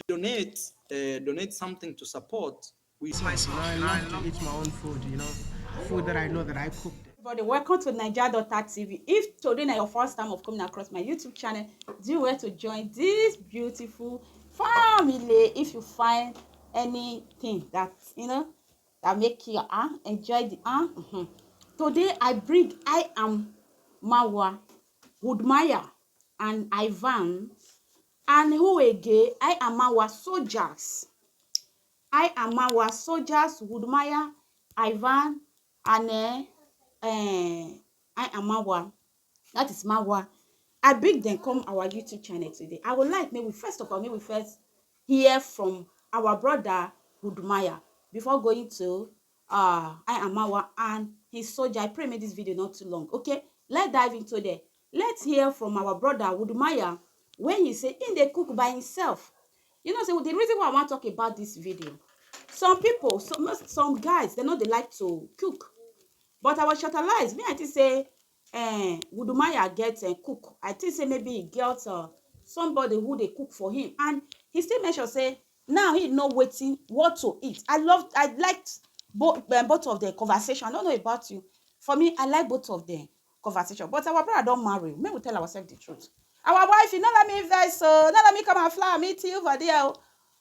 donate something to support. I love to eat my own food, food that I know that I cooked. Everybody, welcome to Naija Daughter Tv. If today is your first time of coming across my YouTube channel, do well to join this beautiful family. If you find anything that that make you enjoy the Today I am Marwa, Wodemaya, and Ivain, and who again? I am Marwa soldiers. I am our soldiers, Wodemaya, Ivain, and I am our. That is Marwa. I bring them come our YouTube channel today. I would like maybe first of all, maybe first hear from our brother Wodemaya before going to I am our and his soldier. I pray make this video not too long. Okay, let's dive into there. Let's hear from our brother Wodemaya when he say in the cook by himself. So the reason why I want to talk about this video, some people, some guys, they know they like to cook, but our shatalize me. I think say, Wodemaya get cook. I think say maybe he get somebody who they cook for him, and he still make sure say now he know waiting what to eat. I liked both of their conversation. I don't know about you. For me, I like both of them conversation. But our brother don't marry. May we tell ourselves the truth. Our wife, you not let me vex, so not let me come and fly and meet you over there.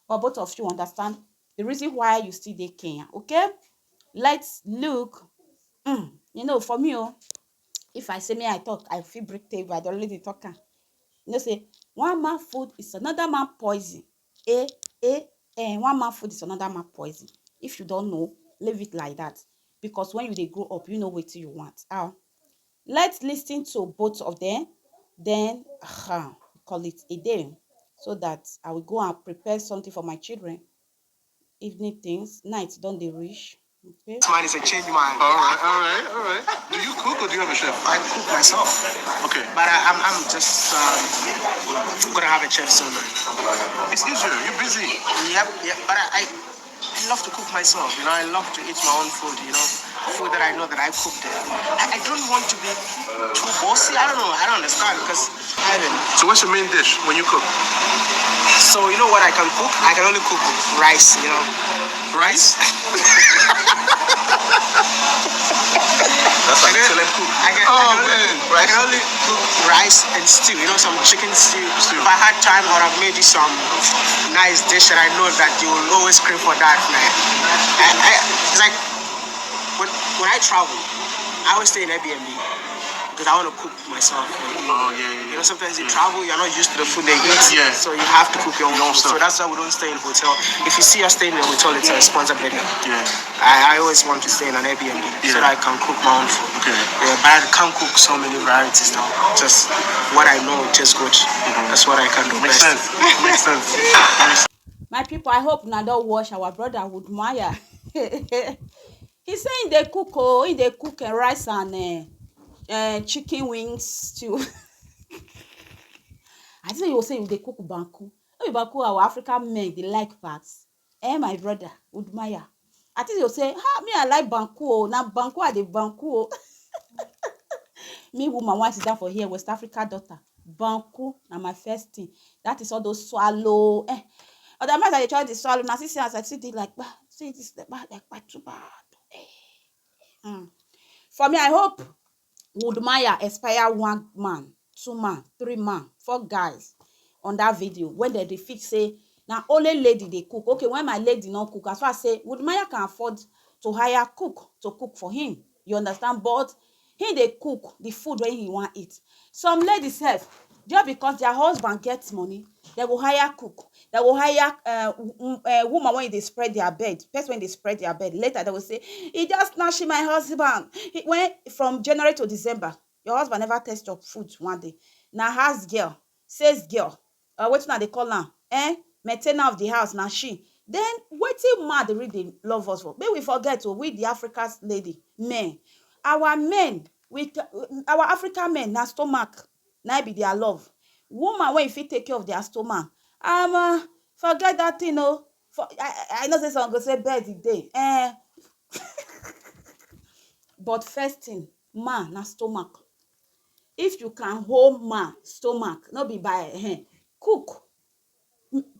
But both of you understand the reason why you still dey Kenya. Okay, let's look. For me, if I say me I talk, I feel break table. I don't really talk. Say one man food is another man poison. Eh, eh, one man food is another man poison. If you don't know, leave it like that. Because when they grow up, you know what you want. Let's listen to both of them. Then call it a day, so that I will go and prepare something for my children. Evening things, night don't they reach. Okay. Mine is a change mind. All right. Do you cook or do you have a chef? I cook myself. Okay. But I'm just gonna have a chef soon. It's easier. You're busy. Yep. But I love to cook myself. I love to eat my own food. Food that I know that I cooked it. I don't want to be too bossy. I don't know. I don't understand because I haven't. So what's your main dish when you cook? So you know what I can cook? I can only cook rice. Rice? That's an excellent cook. I can only cook rice and stew. Some chicken stew. If I had time, I would have made you some nice dish, and I know that you will always crave for that, man. It's like when I travel, I always stay in Airbnb because I want to cook myself. Sometimes you travel, you're not used to the food they eat, so you have to cook your own food. So that's why we don't stay in a hotel. If you see us staying in a hotel, it's a responsibility. I always want to stay in an Airbnb so that I can cook my own food. But I can't cook so many varieties now. Just what I know tastes good. That's what I can do best. Makes sense. My people, I hope now don't watch our brother Wodemaya. He's saying they cook, they cook rice and chicken wings too. I think you say they cook banku. Banku, our African men, they like parts. My brother Wodemaya. I think you say, me I like banku. Now banku are the banku. Me woman want to down for here, West Africa daughter. Banku na my first thing. That is all those swallow. Other times I try to swallow. Now see as I see it like, see this like too bad. For me, I hope Wodemaya inspire one man, two man, three man, four guys on that video when they fit say now only lady they cook. Okay, when my lady not cook, as far as say Wodemaya can afford to hire cook to cook for him. You understand? But he they cook the food when he want eat. Some ladies have just because their husband gets money, they will hire cook. They will hire woman when they spread their bed. First when they spread their bed. Later they will say, he just snatched my husband. He went from January to December. Your husband never taste your food one day. Now house girl, says girl. What now they call her? Maintainer of the house. Now she. Then waiting man they really love us for. May we forget we the Africa's lady men. Our men with our African men na stomach. Now be their love. Woman when if you take care of their stomach, forget that thing. I know say some go say bed the day. But first thing, man na stomach. If you can hold man stomach, not be by cook.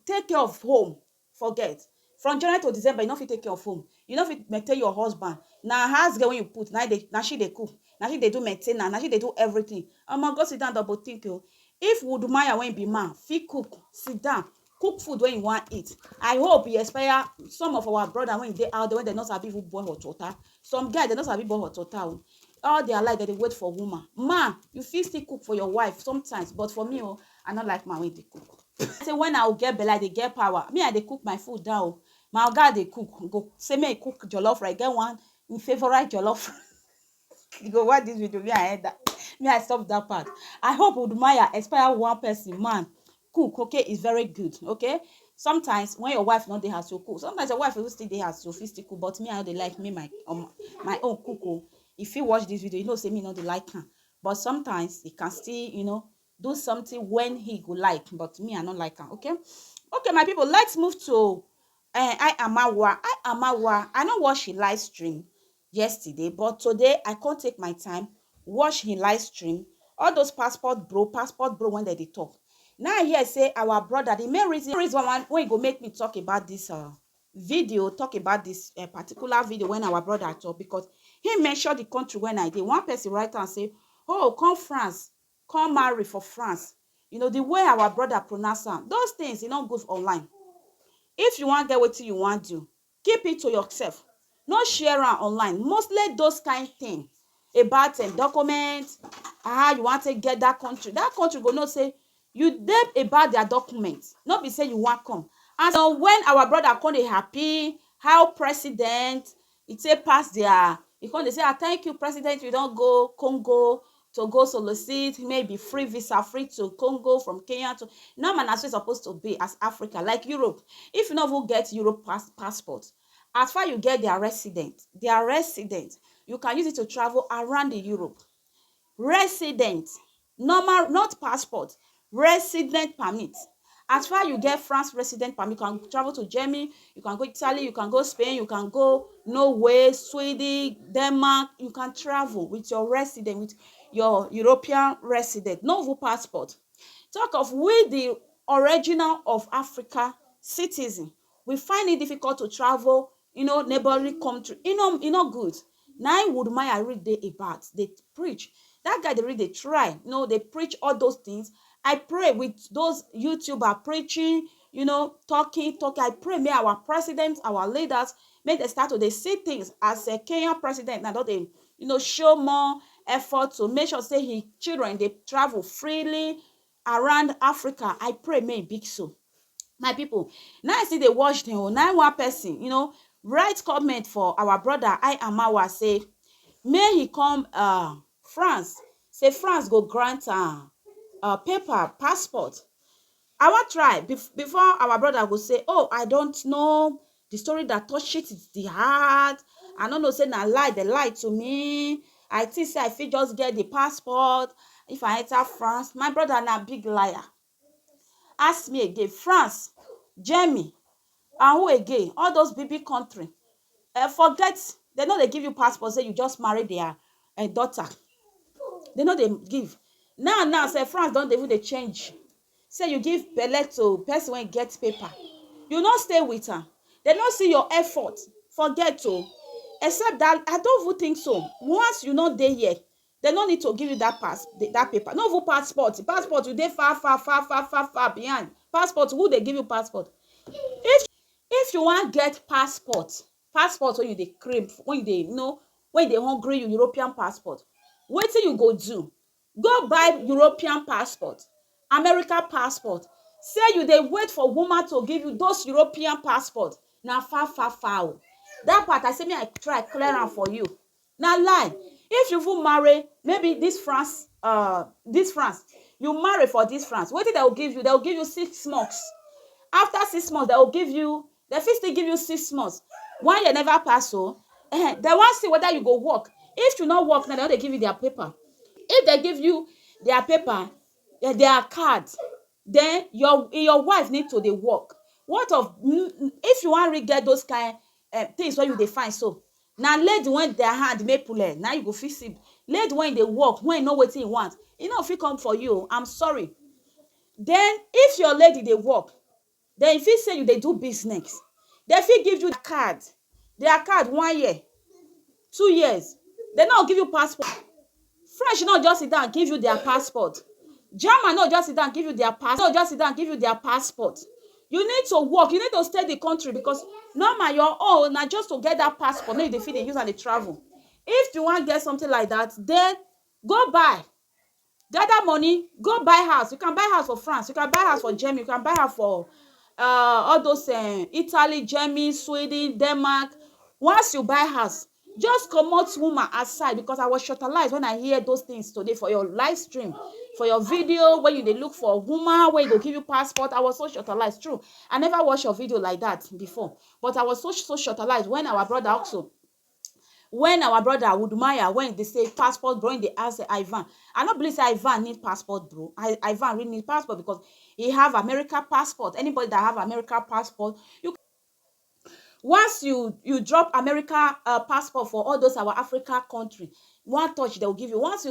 take care of home, forget. From January to December, you no fit take care of home, you no fit maintain your husband. Na house girl wey you put, na she dey cook, na she dey do main ten ance, na she dey do everything. Go sit down double think o. If Wodemaya wey be man fit cook, sit down cook food wey you wan eat, I hope e inspire some of our brother wey dey out there wey dem no sabi even boil hot water. Some guys dem no sabi boil hot water o. All their life dem dey wait for woman. Man, you fit still cook for your wife sometimes, but for me o, I no like man wey dey cook. Say when I go get belle, I dey get power. Me, I dey cook my food down o. My oga dey cook, go say make e cook jollof rice. Get one im favourite jollof. You go watch this video, me I end that. Me I stop that part. I hope Wodemaya inspire one person. Man, cook, okay, is very good. Okay, sometimes when your wife no dey house, you cook. Sometimes your wife will still dey house, you fit still cook. But me, I no dey like me my own cook o. If you watch this video, you know say me no dey like am. But sometimes he can still, do something when he go like. But me, I no like am. Okay, my people, let's move to I am marwa. I no watch him live stream yesterday, but today I can't take my time watch him live stream. All those passport bro when they talk. Now I hear say our brother, the main reason when he go make me talk about this video, talk about this particular video when our brother talk, because he mentioned the country when I did. One person write and say, oh, come France, come marry for France. The way our brother pronounce am, those things e no good online. If you want get wetin you want do, keep it to yourself. No share am online. Mostly those kind thing about documents, how you want to get that country go know say you dey about their documents. No be say you want come. And so when our brother come dey happy how president e take pass their, e come dey say, thank you president, you don go Congo to go solicit maybe free visa, free to Congo from Kenya to normal. Na so e supposed to be as Africa, like Europe. If you no even get Europe passport, as far you get their resident, you can use it to travel around the Europe. Resident, normal, not passport, resident permit. As far you get France resident permit, you can travel to Germany, you can go Italy, you can go Spain, you can go Norway, Sweden, Denmark. You can travel with your resident, with your European resident, no full passport. Talk of we the original of Africa citizen, we find it difficult to travel, neighboring country. Good. Now Wodemaya read they about, they preach. That guy they read, they try, they preach all those things. I pray with those YouTubers preaching, talking. I pray may our presidents, our leaders, may they start to they see things as a Kenyan president. Now they, show more effort to make sure say his children they travel freely around Africa. I pray may big so. My people, now I see they watch them. Now one person, write comment for our brother I am marwa, say may he come France. Say France go grant paper passport. I want try before our brother go say, oh, I don't know the story that touch it is the heart. I don't know, say na lie, they lie to me. I think say I fit just get the passport if I enter France. My brother na big liar. Ask me again, France, Germany, and who again? All those big country. Forget, they know they give you passport, say you just marry their daughter. They know they give. Now say France don't even they change. Say you give belle to person when get paper. You not stay with her. They don't see your effort. Forget to. Except that I don't even think so. Once you not there yet, they don't need to give you that paper. No even passport. Passport you dey far behind. Passport, who they give you passport? If you want get passport when you dey crave, when you dey when they hungry you European passport, wetin you go do? Go buy European passport, American passport. Say you dey wait for woman to give you those European passport. Na far o. That part I say me I try clear am for you. Na lie. If you even marry maybe this France, you marry for this France, wetin they will give you? They will give you 6 months. After 6 months, they will give you, they fit still give you 6 months. 1 year never pass so. They want see whether you go work. If you not work, now they give you their paper. If they give you their paper, their card, then your wife need to dey work. What of if you want to get those kind things where you dey find so? Now lady when their hand may pull it, now you go fix it. Lady when they work, when you know what you want, fit come for you. I'm sorry. Then if your lady they work, Then if you say you they do business, they fit give you their card 1 year, 2 years. They not give you passport. French not just sit down and give you their passport. German not just sit down and give you their passport. Not just sit down and give you their passport. You need to work. You need to stay the country because normal your own na just to get that passport. No, they feel they use and they travel. If you want to get something like that, then go buy. Gather money, go buy house. You can buy house for France. You can buy house for Germany. You can buy house for all those Italy, Germany, Sweden, Denmark. Once you buy house, just comot woman aside because I was shortalized when I hear those things today for your live stream, for your video when you dey look for a woman wey go give you passport. I was so shortalized. True, I never watch your video like that before, but I was so shortalized when our brother also. When our brother Wodemaya, when they say passport bro, when they ask Ivain, I don't believe say Ivain need passport, bro. Ivain really need passport because he have America passport. Anybody that have America passport, you once you drop America passport for all those our Africa country, one touch they will give you. Once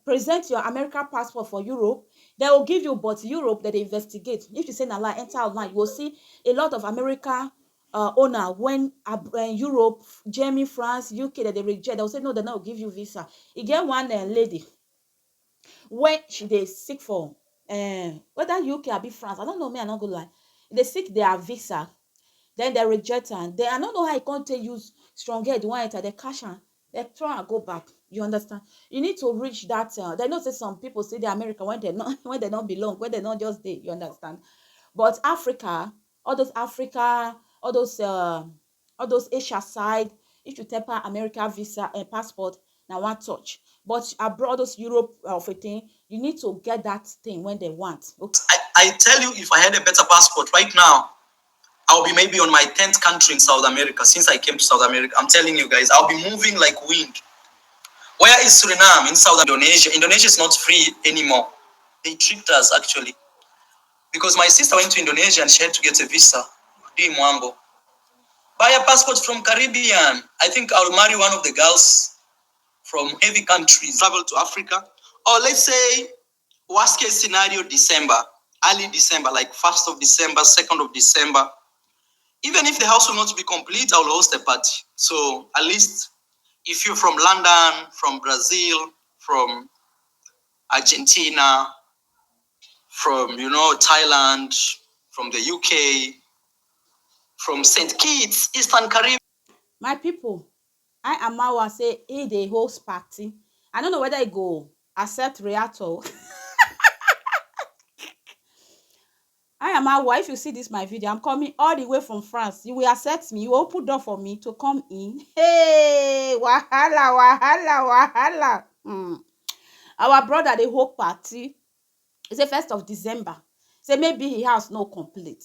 present your America passport for Europe, they will give you, but Europe that they investigate. If you say na lie, enter online, you will see a lot of America owner when Europe, Germany, France, UK that they reject. They will say no, they not give you visa. You get one lady when she they seek for whether UK or be France, I don't know, me I not go lie. They seek their visa, then they reject her. Then I don't know how I can't use strong head one enter the cash and they try and go back. You understand? You need to reach that. They know say some people say the America when they not when they don't belong, when they not just there. You understand? But Africa, all those Asia side, if you temper America visa and passport, now one touch. But abroad, those Europe of a thing, you need to get that thing when they want. Okay. I tell you, if I had a better passport right now, I'll be maybe on my 10th country in South America. Since I came to South America, I'm telling you guys, I'll be moving like wind. Where is Suriname? In South Indonesia. Indonesia is not free anymore. They tricked us actually. Because my sister went to Indonesia and she had to get a visa. Di Mwambo. Buy a passport from Caribbean. I think I'll marry one of the girls from heavy countries. Travel to Africa. Or let's say, worst case scenario, December. Early December, like 1st of December, 2nd of December. Even if the house will not be complete, I will host a party. So at least if you're from London, from Brazil, from Argentina, from Thailand, from the UK, from St. Kitts, Eastern Caribbean. My people, I am Marwa say he the host party. I don't know whether he go accept reactor. I am Marwa. If you see this my video, I'm coming all the way from France. You will accept me. You will open door for me to come in. Hey, wahala, wahala, wahala. Our brother the whole party. It's the 1st of December. Say maybe his house no complete.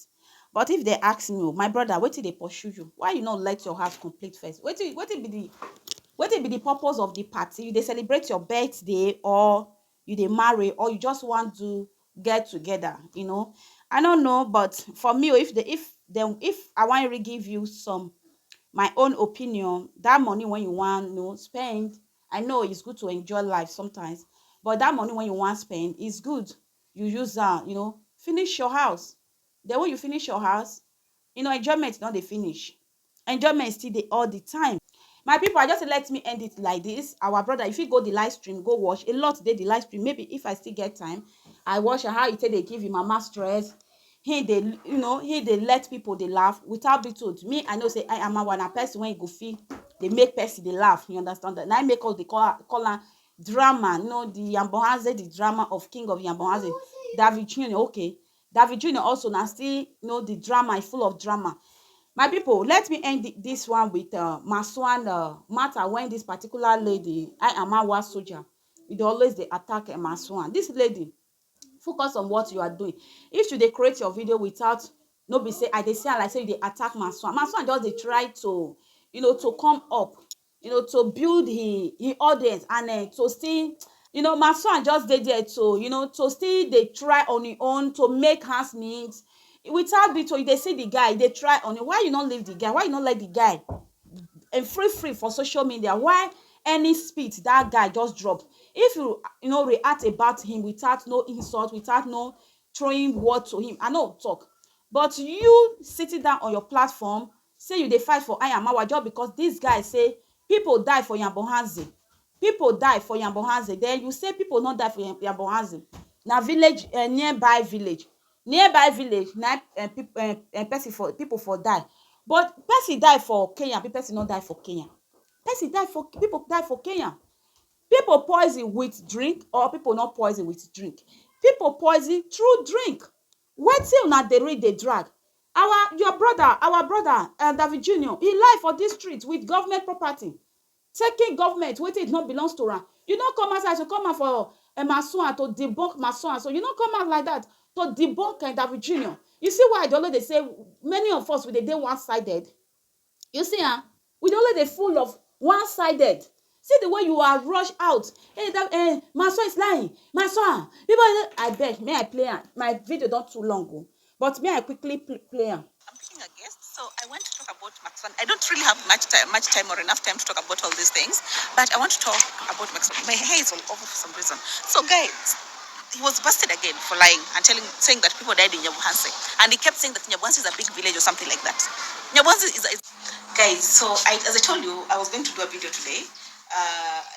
But if they ask me, my brother, wait till they pursue you. Why you not let your house complete first? Wait till be the purpose of the party? You they celebrate your birthday, or you they marry, or you just want to get together, I don't know, but for me, if I want to give you some my own opinion, that money when you want spend, I know it's good to enjoy life sometimes, but that money when you want spend is good. You use that, finish your house. Then when you finish your house, enjoyment is not the finish. Enjoyment is still the all the time. My people, I just let me end it like this. Our brother, if you go the live stream, go watch a lot today. The live stream, maybe if I still get time, I watch how you say they give him mama stress. They let people they laugh without be told. Me, I know say I am one person when you go feel they make person they laugh. You understand that? And I make all the call drama. The Yambohaze, the drama of King of Yambohaze, David Jr. Okay, David Jr. also now still the drama is full of drama. My people, let me end this one with Maswan matter when this particular lady, I am a soldier, it always they attack Maswan. This lady, focus on what you are doing. If you dey create your video without no be say I dey say like say you dey attack Maswan just dey try to to come up, to build his audience and to still Maswan just dey there to to still dey try on his own to make hands meet without be to they see the guy they try on it. Why you not leave the guy? Why you not let the guy and free for social media? Why any speed that guy just drop? If you react about him without no insult, without no throwing word to him, I no talk. But you sitting down on your platform say you dey fight for Ayamawa just because this guy say people die for Yambohanze, people die for Yambohanze, then you say people no die for Yambohanze. Na village, nearby village na person for people for die, but person die for Kenya, person no die for Kenya. Person die for, people die for Kenya. People poison with drink or people not poison with drink. People poison through drink. Wetin una dey read dey drag? Our brother, David Junior, he lie for this street with government property, taking government wetin it not belongs to am. You no come outside to come out for Masua to debunk Masua, so you no come out like that to debunk David Junior. You see why they say many of us we dey one-sided. You see, we only dey full of one-sided. See the way you are rushed out. Hey, that Maswa is lying. Maswa, people, I beg, may I play am? My video not too long, but may I quickly play am? I'm picking a guest, so I want to talk about Max Van. I don't really have much time or enough time to talk about all these things, but I want to talk about Max Van. My hair is all over for some reason. So, guys, he was busted again for lying and saying that people died in Nyabuhanse, and he kept saying that Nyabuhanse is a big village or something like that. Nyabuhanse is guys. So, as I told you, I was going to do a video today.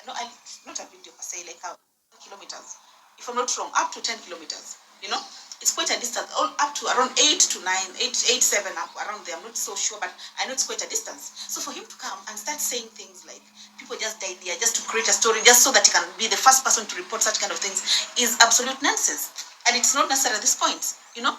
Not a video per se, like how kilometers, if I'm not wrong, up to 10 kilometers. You know, it's quite a distance, all up to around 8 to 9, 8, 7 up around there. I'm not so sure, but I know it's quite a distance. So for him to come and start saying things like people just died there just to create a story, just so that he can be the first person to report such kind of things, is absolute nonsense. And it's not necessary at this point, you know.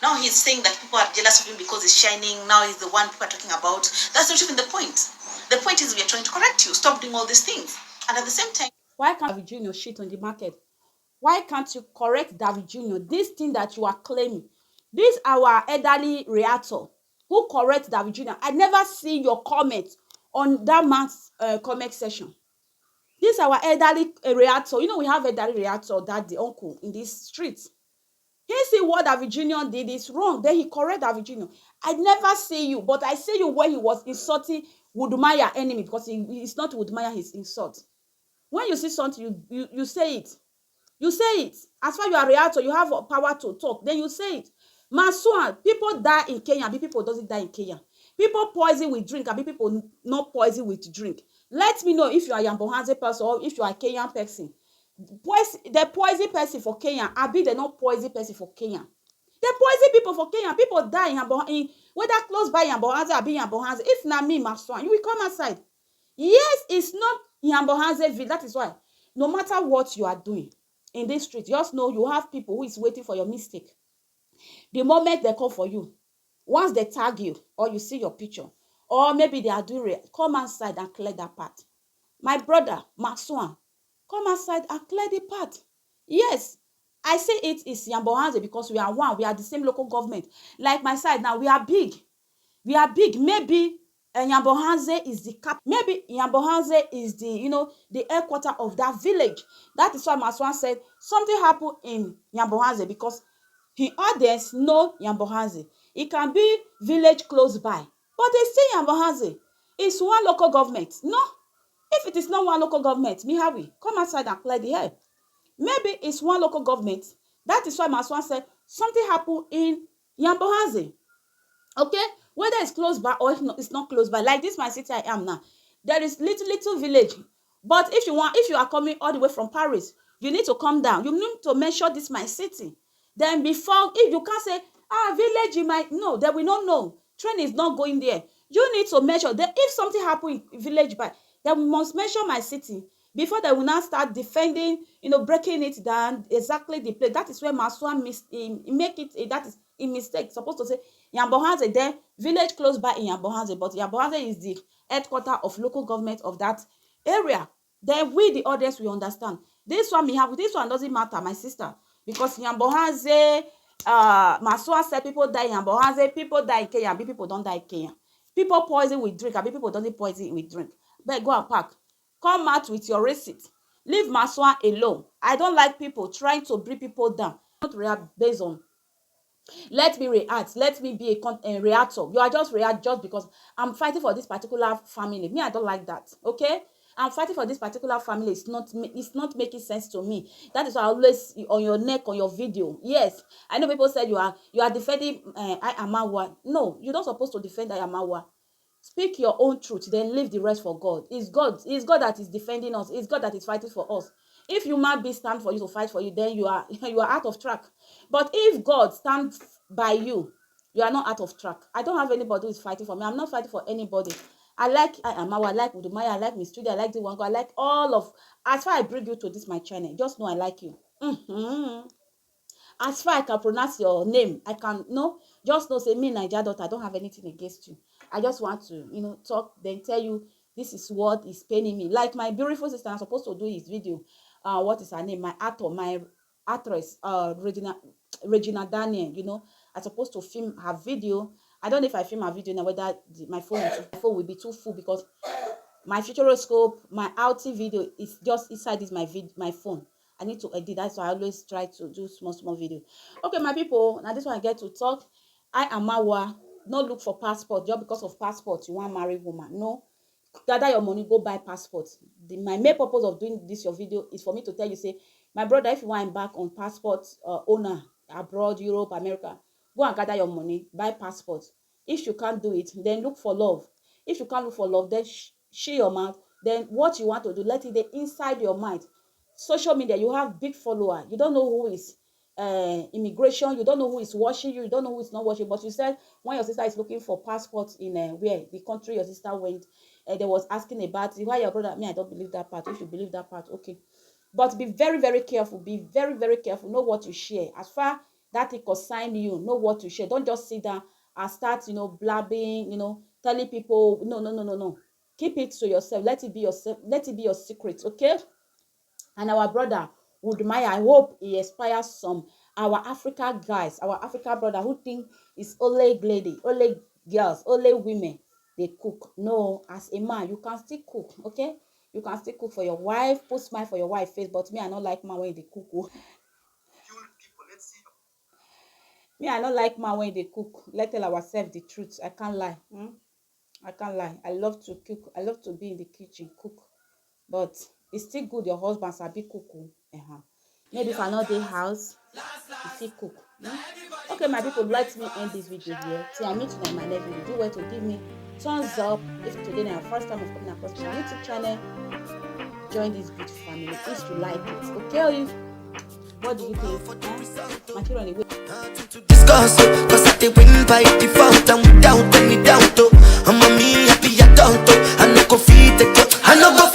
Now he's saying that people are jealous of him because he's shining. Now he's the one people are talking about. That's not even the point. The point is we are trying to correct you. Stop doing all these things. And at the same time, why can't David Junior shit on the market? Why can't you correct David Junior? This thing that you are claiming, this our elderly reactor who correct David Junior. I never see your comment on that man's comment section. This our elderly reactor. You know we have elderly reactor that the uncle in this street. He see what David Junior did is wrong. Then he correct David Junior. I never see you, but I see you when he was insulting Wodemaya enemy, because it's not Wodemaya his insult. When you see something, you say it. You say it. As far as you are a reactor, you have power to talk. Then you say it. Maswan, people die in Kenya, people doesn't die in Kenya. People poison with drink, people not poison with drink. Let me know if you are a Yambohanze person or if you are a Kenyan person. The poison person for Kenya, they not poison person for Kenya. They poison people for Kenya. People die in whether close by Yambohanze or be Yambohanze. If not me, Maswan, you will come outside. Yes, it's not Yambohanze. That is why, no matter what you are doing in this street, just know you have people who is waiting for your mistake. The moment they come for you, once they tag you or you see your picture, or maybe they are doing it, come outside and clear that part. My brother, Maswan, come outside and clear the part. Yes, I say it is Yambohanze because we are one. We are the same local government. Like my side now, we are big. We are big. Maybe Yambohanze is the cap. Maybe Yambohanze is the headquarter of that village. That is why Maswan said something happened in Yambohanze because he audience know Yambohanze. It can be village close by, but they say Yambohanze is one local government. No, if it is not one local government, Mihawi, come outside and clear the air. Maybe it's one local government. That is why Maswan said something happened in Yambohanze. Okay, whether it's close by or it's not close by, like this my city I am now, there is little village. But if you are coming all the way from Paris, you need to come down. You need to measure this my city. Then before, if you can't say village, you might know, then we don't know. Train is not going there. You need to measure. Then if something happen in village by, then we must measure my city before they will now start defending, breaking it down exactly the place. That is where Maswa make it. That is a mistake. Supposed to say Yambohanze, then village close by in Yambohanze, but Yambohanze is the headquarter of local government of that area. Then we, the audience, we understand. This one doesn't matter, my sister, because Yambohanze, Maswa said people die in Yambohanze, people die in Kenya, people don't die in Kenya. People poison with drink, people don't poison with drink. But go and pack. Come out with your receipt. Leave Maswa alone. I don't like people trying to bring people down. Not react based on let me react, let me be a reactor. You are just react just because I'm fighting for this particular family. Me, I don't like that. Okay, I'm fighting for this particular family. It's not making sense to me. That is why I always on your neck on your video. Yes, I know people said you are defending I Amawa. No, you're not supposed to defend I Amawa. Speak your own truth, then leave the rest for God. It's God that is defending us. It's God that is fighting for us. If human beings stand for you to fight for you, then you are you are out of track. But if God stands by you, you are not out of track. I don't have anybody who is fighting for me. I'm not fighting for anybody. I like Amawa, I like Wodemaya, I like misstrudy, I like the one. I like all of. As far as I bring you to this my channel, just know I like you. As far as I can pronounce your name, I can no. Just know say me Naija daughter, I don't have anything against you. I just want to talk, then tell you this is what is paining me. Like my beautiful sister, I'm supposed to do his video. What is her name? My actor, my actress, Regina Daniel. I'm supposed to film her video. I don't know if I film her video now, whether my phone will be too full, because my futuroscope, my outing video is just inside this my phone. I need to edit. That's why I always try to do small video. Okay, my people, now this one I get to talk. I am Marwa. Not look for passport just because of passport you want marry woman. No, gather your money, go buy passport. My main purpose of doing this your video is for me to tell you, say, my brother, if you want back on passport owner abroad, Europe, America, go and gather your money, buy passport. If you can't do it, then look for love. If you can't look for love, then share your mouth. Then what you want to do, let it be inside your mind. Social media, you have big follower. You don't know who is immigration. You don't know who is watching you. You don't know who is not watching. But you said when your sister is looking for passport in where the country your sister went, they was asking about it. Why your brother? Me, I don't believe that part. If you believe that part, okay. But be very, very careful. Be very, very careful. Know what you share. As far that it consign you, know what to share. Don't just sit down and start, blabbing, telling people. No. Keep it to yourself. Let it be yourself. Let it be your secret, okay? And our brother Wodemaya, I hope he inspires some our Africa guys, our Africa brother who think it's only lady, only girls, only women they cook. No, as a man, you can still cook, okay? You can still cook for your wife, put smile for your wife face. But me, I don't like man when they cook. Me, I don't like man when they cook. Let's tell ourselves the truth. I can't lie. I can't lie. I love to cook. I love to be in the kitchen, cook. But it's still good your husband sabi cook. Maybe if I know the house, you still cook. Okay, my people, let me end this video here. See, I meet you in my next video. Do well to give me thumbs up. If today is your first time of coming across my YouTube channel, join this beautiful family if you like it. Okay, what do you think? My children, they Discourse, cause I win by default and without any doubt. I'm a me happy adult. I no go feed the I no go